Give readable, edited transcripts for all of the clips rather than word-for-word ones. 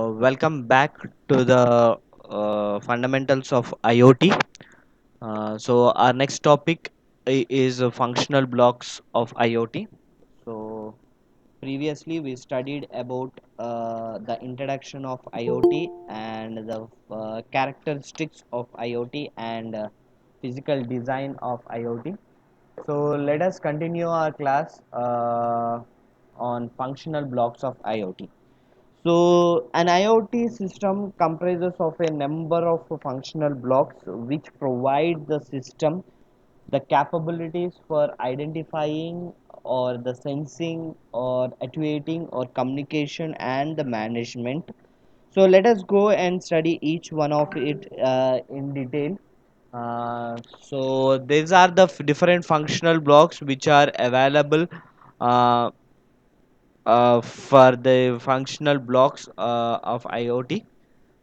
Welcome back to the fundamentals of IoT. Our next topic is functional blocks of IoT. So, previously we studied about the introduction of IoT and the characteristics of IoT and physical design of IoT. So, let us continue our class on functional blocks of IoT. So, an IoT system comprises of a number of functional blocks which provide the system the capabilities for identifying or the sensing or actuating or communication and the management. So, let us go and study each one of it in detail. So, these are the different functional blocks which are available uh, for the functional blocks of IoT.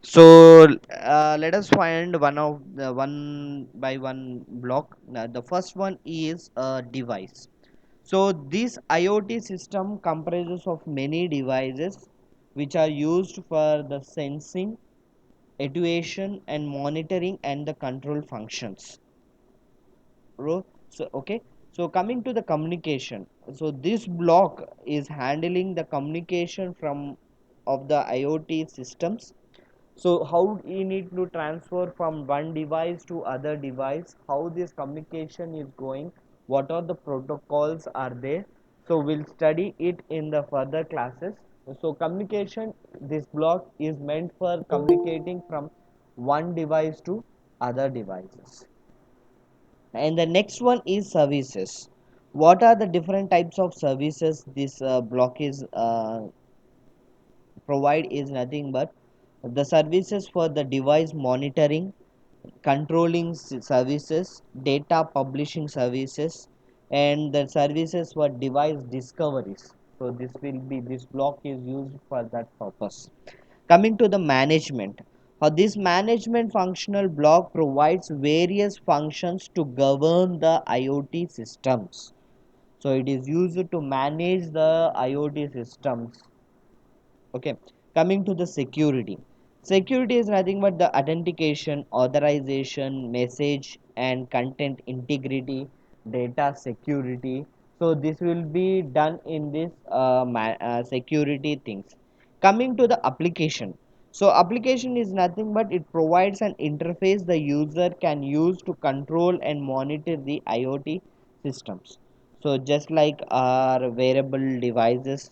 So let us find one by one block. The first one is a device. So this IoT system comprises of many devices which are used for the sensing, actuation, and monitoring and the control functions. So okay. So coming to the communication. So this block is handling the communication from of the IoT systems. So how we need to transfer from one device to other device, how this communication is going, what are the protocols are there. So we'll study it in the further classes. So communication, this block is meant for communicating from one device to other devices. And the next one is services. What are the different types of services this block is provide is nothing but the services for the device monitoring, controlling services, data publishing services, and the services for device discoveries. So this block is used for that purpose. Coming to the management, this management functional block provides various functions to govern the IoT systems. So it is used to manage the IoT systems. Okay, coming to the security. Security is nothing but the authentication, authorization, message and content integrity, data security. So this will be done in this security things. Coming to the application. So application is nothing but it provides an interface the user can use to control and monitor the IoT systems. So just like our wearable devices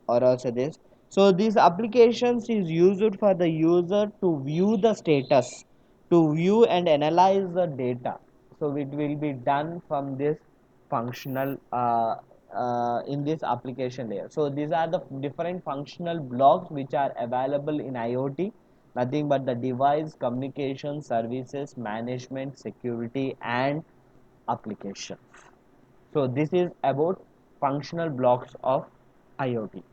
or also this. So these applications is used for the user to view the status, to view and analyze the data. So it will be done from this functional in this application layer. So these are the different functional blocks which are available in IoT. Nothing but the device, communication, services, management, security, and application. So this is about functional blocks of IoT.